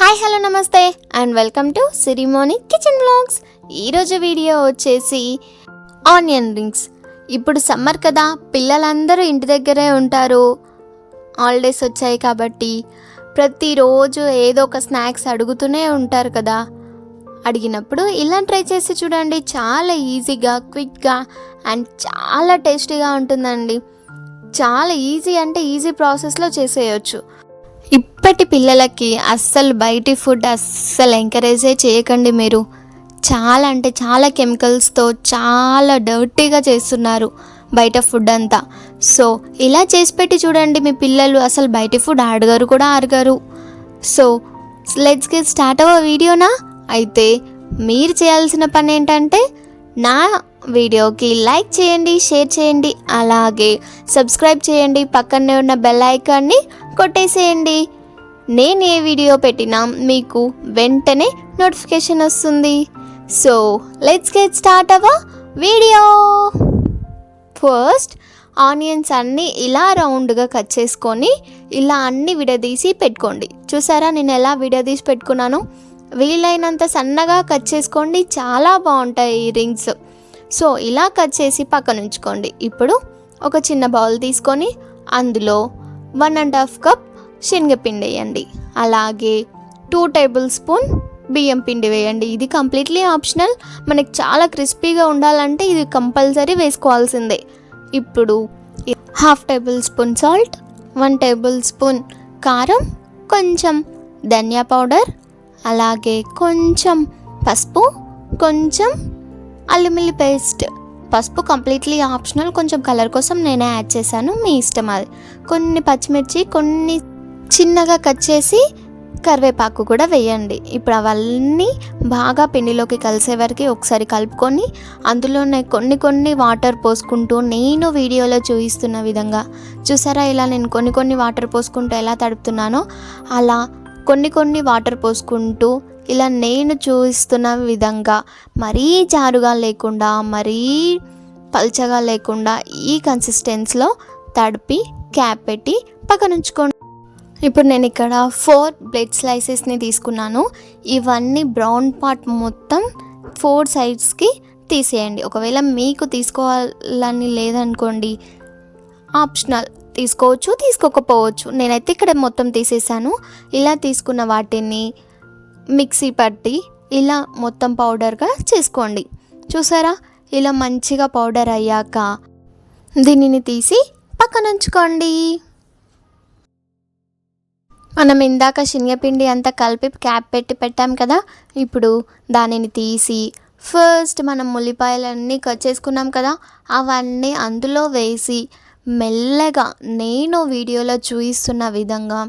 Hi hello నమస్తే and welcome to Sirimoni kitchen vlogs. ఈరోజు video వచ్చేసి ఆనియన్ రింగ్స్. ఇప్పుడు సమ్మర్ కదా, పిల్లలందరూ ఇంటి దగ్గరే ఉంటారు. హాలిడేస్ వచ్చాయి కాబట్టి ప్రతిరోజు ఏదో ఒక స్నాక్స్ అడుగుతూనే ఉంటారు కదా. అడిగినప్పుడు ఇలా ట్రై చేసి చూడండి. చాలా ఈజీగా, క్విక్గా అండ్ చాలా టేస్టీగా ఉంటుందండి. చాలా ఈజీ అంటే ఈజీ ప్రాసెస్లో చేసేయచ్చు. ఇప్పటి పిల్లలకి అస్సలు బయటి ఫుడ్ అస్సలు ఎంకరేజే చేయకండి మీరు. చాలా అంటే చాలా కెమికల్స్తో చాలా డర్టీగా చేస్తున్నారు బయట ఫుడ్ అంతా. సో ఇలా చేసి పెట్టి చూడండి, మీ పిల్లలు అసలు బయటి ఫుడ్ అడగరు. So let's get start our వీడియోనా. అయితే మీరు చేయాల్సిన పని ఏంటంటే నా వీడియోకి లైక్ చేయండి, షేర్ చేయండి, అలాగే సబ్స్క్రైబ్ చేయండి. పక్కనే ఉన్న బెల్ ఐకాన్ని కొట్టేసేయండి. నేను ఏ వీడియో పెట్టినా మీకు వెంటనే నోటిఫికేషన్ వస్తుంది. So let's get start hour video. First onions అన్నీ ఇలా రౌండ్గా కట్ చేసుకొని ఇలా అన్నీ విడదీసి పెట్టుకోండి. చూసారా నేను ఎలా విడదీసి పెట్టుకున్నాను? వీలైనంత సన్నగా కట్ చేసుకోండి, చాలా బాగుంటాయి ఈ రింగ్స్. సో ఇలా కట్ చేసి పక్కన ఉంచుకోండి. ఇప్పుడు ఒక చిన్న బౌల్ తీసుకొని అందులో 1.5 కప్ శనగపిండి వేయండి. అలాగే 2 టేబుల్ స్పూన్ బియ్యం పిండి వేయండి. ఇది కంప్లీట్లీ ఆప్షనల్. మనకి చాలా క్రిస్పీగా ఉండాలంటే ఇది కంపల్సరీ వేసుకోవాల్సిందే. ఇప్పుడు 1/2 table spoon salt, 1 table spoon కారం, కొంచెం ధనియా పౌడర్, అలాగే కొంచెం పసుపు, కొంచెం అల్లం పేస్ట్. పసుపు కంప్లీట్లీ ఆప్షనల్, కొంచెం కలర్ కోసం నేనే యాడ్ చేశాను, మీ ఇష్టం అది. కొన్ని పచ్చిమిర్చి, కొన్ని చిన్నగా కట్ చేసి కరివేపాకు కూడా వేయండి. ఇప్పుడు అవన్నీ బాగా పిండిలోకి కలిసే వరకు ఒకసారి కలుపుకొని అందులోనే కొన్ని వాటర్ పోసుకుంటూ నేను వీడియోలో చూపిస్తున్న విధంగా, చూసారా ఇలా నేను కొన్ని వాటర్ పోసుకుంటూ ఎలా తడుపుతున్నానో అలా కొన్ని వాటర్ పోసుకుంటూ ఇలా నేను చూపిస్తున్న విధంగా మరీ జారుగా లేకుండా మరీ పల్చగా లేకుండా ఈ కన్సిస్టెన్సీలో తడిపి క్యాప్ పెట్టి పక్కన ఉంచుకోండి. ఇప్పుడు నేను ఇక్కడ 4 బ్రెడ్ స్లైసెస్ని తీసుకున్నాను. ఇవన్నీ బ్రౌన్ పార్ట్ మొత్తం 4 సైడ్స్కి తీసేయండి. ఒకవేళ మీకు తీసుకోవాలని లేదనుకోండి, ఆప్షనల్, తీసుకోవచ్చు తీసుకోకపోవచ్చు. నేనైతే ఇక్కడ మొత్తం తీసేసాను. ఇలా తీసుకున్న వాటిని మిక్సీ పట్టి ఇలా మొత్తం పౌడర్గా చేసుకోండి. చూసారా ఇలా మంచిగా పౌడర్ అయ్యాక దీనిని తీసి పక్కన ఉంచుకోండి. మనం ఇందాక శనగపిండి అంతా కలిపి క్యాప్ పెట్టి పెట్టాం కదా, ఇప్పుడు దానిని తీసి ఫస్ట్ మనం ఉల్లిపాయలన్నీ కట్ చేసుకున్నాం కదా, అవన్నీ అందులో వేసి మెల్లగా నేను వీడియోలో చూపిస్తున్న విధంగా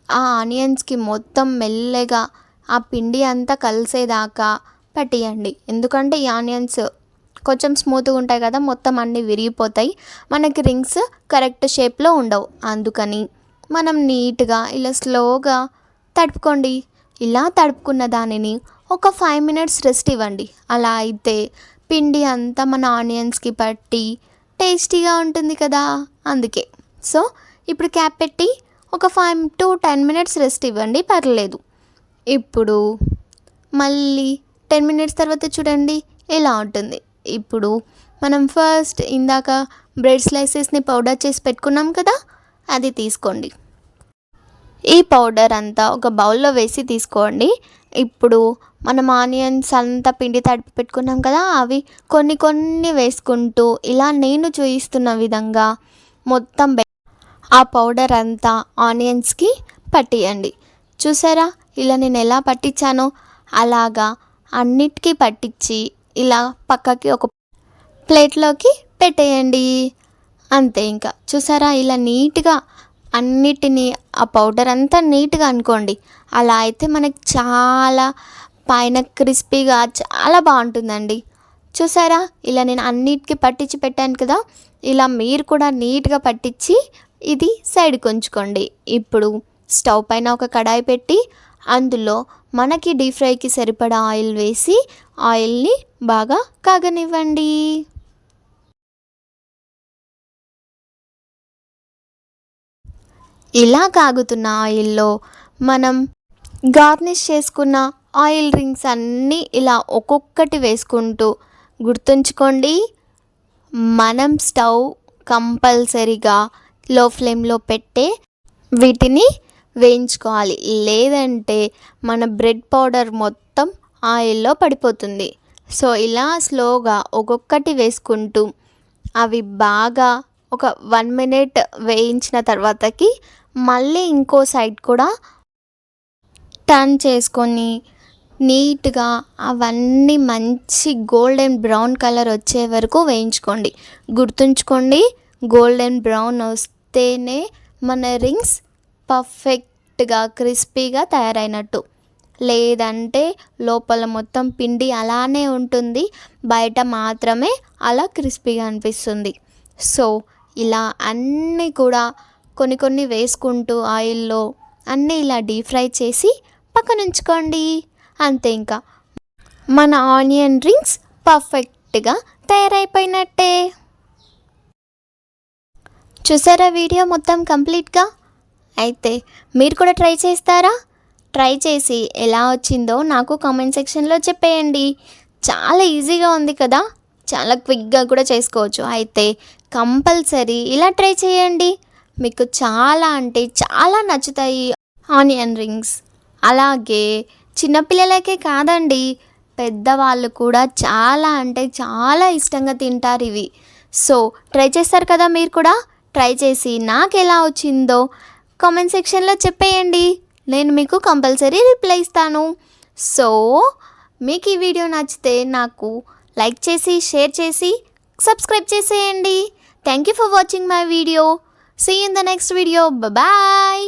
ఆ ఆనియన్స్కి మొత్తం మెల్లగా ఆ పిండి అంతా కలిసేదాకా పట్టియండి. ఎందుకంటే ఈ ఆనియన్స్ కొంచెం స్మూత్గా ఉంటాయి కదా, మొత్తం అన్నీ విరిగిపోతాయి, మనకి రింగ్స్ కరెక్ట్ షేప్లో ఉండవు. అందుకని మనం నీట్గా ఇలా స్లోగా తడుపుకోండి. ఇలా తడుపుకున్న దానిని ఒక 5 మినిట్స్ రెస్ట్ ఇవ్వండి. అలా అయితే పిండి అంతా మన ఆనియన్స్కి పట్టి టేస్టీగా ఉంటుంది కదా, అందుకే. సో ఇప్పుడు క్యాప్ పెట్టి ఒక 5 to 10 మినిట్స్ రెస్ట్ ఇవ్వండి, పర్లేదు. ఇప్పుడు మళ్ళీ 10 మినిట్స్ తర్వాత చూడండి ఎలా ఉంటుంది. ఇప్పుడు మనం ఫస్ట్ ఇందాక బ్రెడ్ స్లైసెస్ని పౌడర్ చేసి పెట్టుకున్నాం కదా, అది తీసుకోండి. ఈ పౌడర్ అంతా ఒక బౌల్లో వేసి తీసుకోండి. ఇప్పుడు మనం ఆనియన్స్ అంతా పిండి తడిపి పెట్టుకున్నాం కదా, అవి కొన్ని వేసుకుంటూ ఇలా నేను చూపిస్తున్న విధంగా మొత్తం ఆ పౌడర్ అంతా ఆనియన్స్కి పట్టియండి. చూసారా ఇలా నేను ఎలా పట్టించానో అలాగా అన్నిటికీ పట్టించి ఇలా పక్కకి ఒక ప్లేట్లోకి పెట్టేయండి. అంతే. ఇంకా చూసారా ఇలా నీట్గా అన్నిటినీ ఆ పౌడర్ అంతా నీట్గా అనుకోండి. అలా అయితే మనకి చాలా పైన క్రిస్పీగా చాలా బాగుంటుందండి. చూసారా ఇలా నేను అన్నిటికీ పట్టించి పెట్టాను కదా, ఇలా మీరు కూడా నీట్గా పట్టించి ఇది సైడ్కి ఉంచుకోండి. ఇప్పుడు స్టవ్ పైన ఒక కడాయి పెట్టి అందులో మనకి డీప్ ఫ్రైకి సరిపడా ఆయిల్ వేసి ఆయిల్ని బాగా కాగనివ్వండి. ఇలా కాగుతున్న ఆయిల్లో మనం గార్నిష్ చేసుకున్న ఆయిల్ రింగ్స్ అన్నీ ఇలా ఒక్కొక్కటి వేసుకుంటూ గుర్తుంచుకోండి, మనం స్టవ్ కంపల్సరీగా లో ఫ్లేమ్లో పెట్టే వీటిని వేయించుకోవాలి. లేదంటే మన బ్రెడ్ పౌడర్ మొత్తం ఆయిల్లో పడిపోతుంది. సో ఇలా స్లోగా ఒక్కొక్కటి వేసుకుంటూ అవి బాగా ఒక 1 మినిట్ వేయించిన తర్వాతకి మళ్ళీ ఇంకో సైడ్ కూడా టర్న్ చేసుకొని నీట్గా అవన్నీ మంచి గోల్డెన్ బ్రౌన్ కలర్ వచ్చే వరకు వేయించుకోండి. గుర్తుంచుకోండి, గోల్డెన్ బ్రౌన్ వస్తేనే మన రింగ్స్ పర్ఫెక్ట్గా క్రిస్పీగా తయారైనట్టు. లేదంటే లోపల మొత్తం పిండి అలానే ఉంటుంది, బయట మాత్రమే అలా క్రిస్పీగా అనిపిస్తుంది. సో ఇలా అన్నీ కూడా కొన్ని వేసుకుంటూ ఆయిల్లో అన్నీ ఇలా డీప్ ఫ్రై చేసి పక్కన ఉంచుకోండి. అంతే, ఇంకా మన ఆనియన్ రింగ్స్ పర్ఫెక్ట్గా తయారైపోయినట్టే. చూసారా వీడియో మొత్తం కంప్లీట్గా? అయితే మీరు కూడా ట్రై చేస్తారా? ట్రై చేసి ఎలా వచ్చిందో నాకు కామెంట్ సెక్షన్లో చెప్పేయండి. చాలా ఈజీగా ఉంది కదా, చాలా క్విక్గా కూడా చేసుకోవచ్చు. అయితే కంపల్సరీ ఇలా ట్రై చేయండి, మీకు చాలా అంటే చాలా నచ్చుతాయి ఆనియన్ రింగ్స్. అలాగే చిన్నపిల్లలకే కాదండి, పెద్దవాళ్ళు కూడా చాలా అంటే చాలా ఇష్టంగా తింటారు ఇవి. సో ట్రై చేస్తారు కదా మీరు కూడా? ట్రై చేసి నాకు ఎలా వచ్చిందో కామెంట్ సెక్షన్లో చెప్పేయండి, నేను మీకు కంపల్సరీ రిప్లై ఇస్తాను. సో మీకు ఈ వీడియో నచ్చితే నాకు లైక్ చేసి, షేర్ చేసి, సబ్స్క్రైబ్ చేసేయండి. Thank you for watching my video. See you in the next video. Bye.